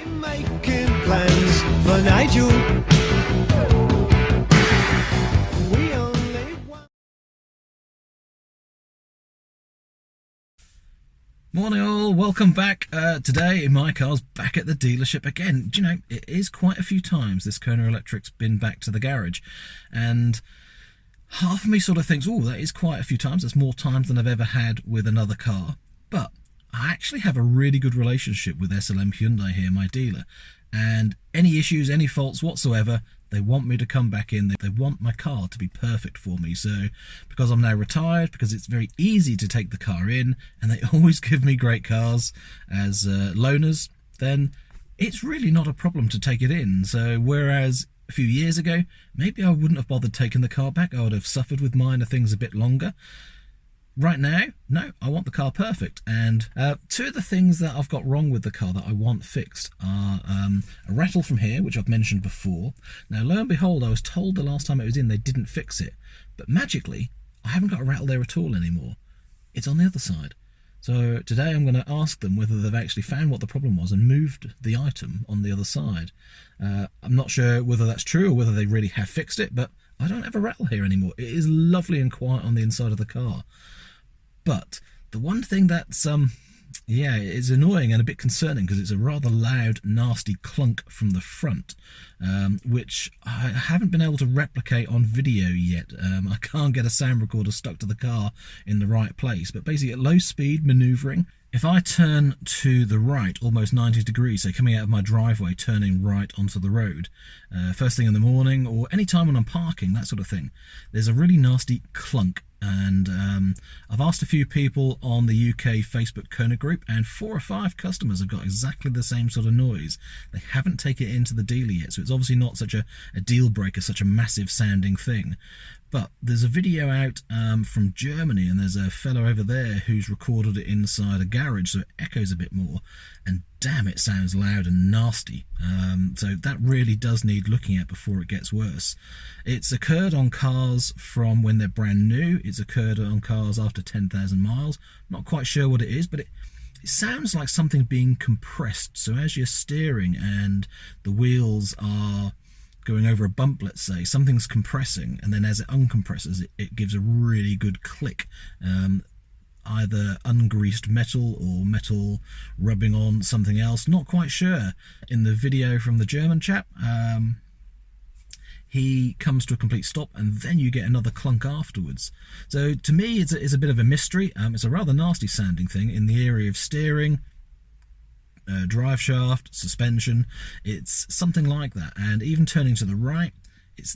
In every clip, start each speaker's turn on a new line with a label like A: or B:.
A: Making plans for Nigel. We only want...
B: Morning all, welcome back. Today my car's back at the dealership again. Do you know, it is quite a few times this Kona Electric's been back to the garage, and half of me sort of thinks, oh, that is quite a few times. That's more times than I've ever had with another car. But I actually have a really good relationship with SLM Hyundai here, my dealer, and any issues, any faults whatsoever, they want me to come back in. They want my car to be perfect for me. So because I'm now retired, because it's very easy to take the car in, and they always give me great cars as loaners, then it's really not a problem to take it in. So whereas a few years ago, maybe I wouldn't have bothered taking the car back, I would have suffered with minor things a bit longer. Right now, no, I want the car perfect. And two of the things that I've got wrong with the car that I want fixed are a rattle from here, which I've mentioned before. Now, lo and behold, I was told the last time it was in they didn't fix it. But magically, I haven't got a rattle there at all anymore. It's on the other side. So today I'm going to ask them whether they've actually found what the problem was and moved the item on the other side. I'm not sure whether that's true or whether they really have fixed it, but I don't have a rattle here anymore. It is lovely and quiet on the inside of the car. But the one thing that's, yeah, it's annoying and a bit concerning because it's a rather loud, nasty clunk from the front, which I haven't been able to replicate on video yet. I can't get a sound recorder stuck to the car in the right place. But basically at low speed manoeuvring, if I turn to the right almost 90 degrees, so coming out of my driveway, turning right onto the road, first thing in the morning or any time when I'm parking, that sort of thing, there's a really nasty clunk. And I've asked a few people on the UK Facebook Kona group, and 4 or 5 customers have got exactly the same sort of noise. They haven't taken it into the dealer yet, so it's obviously not such a deal breaker, such a massive sounding thing. But there's a video out from Germany, and there's a fellow over there who's recorded it inside a garage, so it echoes a bit more, and damn, it sounds loud and nasty. So that really does need looking at before it gets worse. It's occurred on cars from when they're brand new. It's occurred on cars after 10,000 miles. Not quite sure what it is, but it sounds like something being compressed. So as you're steering and the wheels are going over a bump, let's say, something's compressing, and then as it uncompresses, it gives a really good click. Either ungreased metal or metal rubbing on something else, not quite sure. In the video from the German chap, he comes to a complete stop and then you get another clunk afterwards. So to me it's a bit of a mystery. It's a rather nasty sounding thing in the area of steering, drive shaft, suspension. It's something like that, and even turning to the right,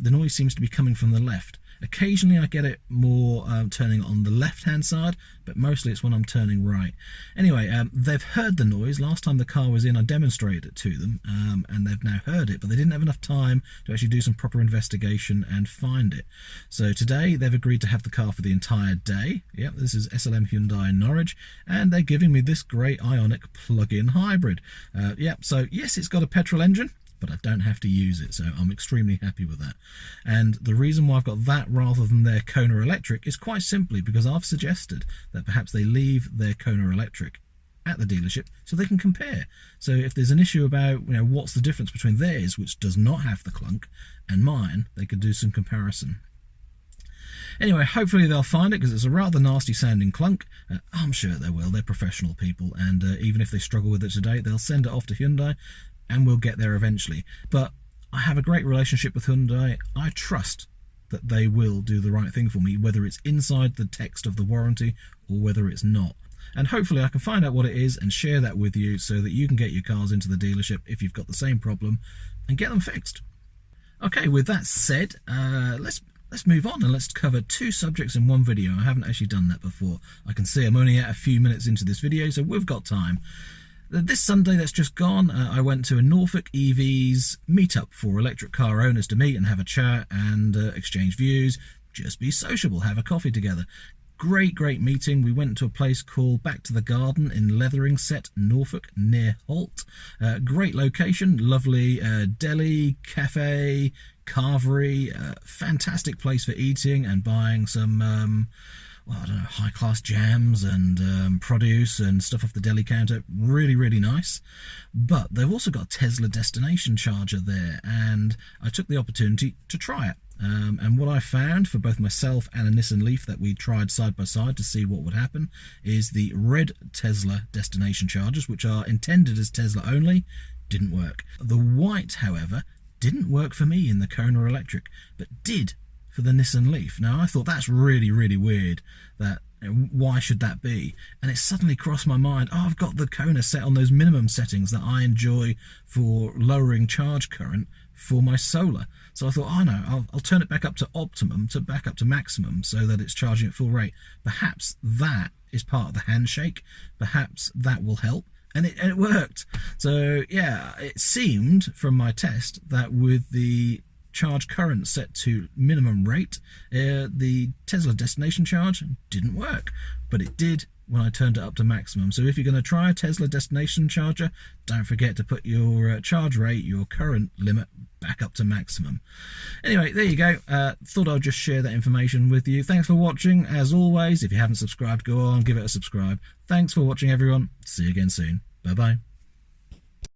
B: the noise seems to be coming from the left. Occasionally I get it more turning on the left hand side, but mostly it's when I'm turning right. Anyway, they've heard the noise. Last time the car was in, I demonstrated it to them, and they've now heard it, but they didn't have enough time to actually do some proper investigation and find it. So today they've agreed to have the car for the entire day. Yep, this is SLM Hyundai in Norwich, and they're giving me this great Ioniq plug-in hybrid. Yep, so yes, it's got a petrol engine, but I don't have to use it, so I'm extremely happy with that. And the reason why I've got that rather than their Kona Electric is quite simply because I've suggested that perhaps they leave their Kona Electric at the dealership so they can compare. So if there's an issue about, you know, what's the difference between theirs, which does not have the clunk, and mine, they could do some comparison. Anyway, hopefully they'll find it, because it's a rather nasty sounding clunk. I'm sure they will. They're professional people, and even if they struggle with it today, they'll send it off to Hyundai, and we'll get there eventually. But I have a great relationship with Hyundai. I trust that they will do the right thing for me, whether it's inside the text of the warranty or whether it's not. And hopefully I can find out what it is and share that with you so that you can get your cars into the dealership if you've got the same problem and get them fixed. Okay, with that said, let's move on and let's cover 2 subjects in one video. I haven't actually done that before. I can see I'm only at a few minutes into this video, so we've got time. This Sunday that's just gone, I went to a Norfolk EVs meetup for electric car owners to meet and have a chat and exchange views, just be sociable, have a coffee together. Great meeting. We went to a place called Back to the Garden in Leatheringset, Norfolk, near Holt. Great location, lovely deli, cafe, carvery, fantastic place for eating and buying some well, I don't know, high-class jams and produce and stuff off the deli counter. Really, really nice. But they've also got a Tesla destination charger there, and I took the opportunity to try it. And what I found for both myself and a Nissan Leaf that we tried side by side to see what would happen is the red Tesla destination chargers, which are intended as Tesla only, didn't work. The white, however, didn't work for me in the Kona Electric, but did for the Nissan Leaf. Now, I thought that's really, really weird. That why should that be? And it suddenly crossed my mind, oh, I've got the Kona set on those minimum settings that I enjoy for lowering charge current for my solar. So I thought, oh no, I'll turn it back up to optimum, back up to maximum, so that it's charging at full rate. Perhaps that is part of the handshake. Perhaps that will help. And it worked. So yeah, it seemed from my test that with the charge current set to minimum rate, the Tesla destination charge didn't work, but it did when I turned it up to maximum. So if you're going to try a Tesla destination charger, don't forget to put your charge rate, your current limit, back up to maximum. Anyway, there you go. Thought I'd just share that information with you. Thanks for watching. As always, if you haven't subscribed, go on, give it a subscribe. Thanks for watching, everyone. See you again soon. Bye bye.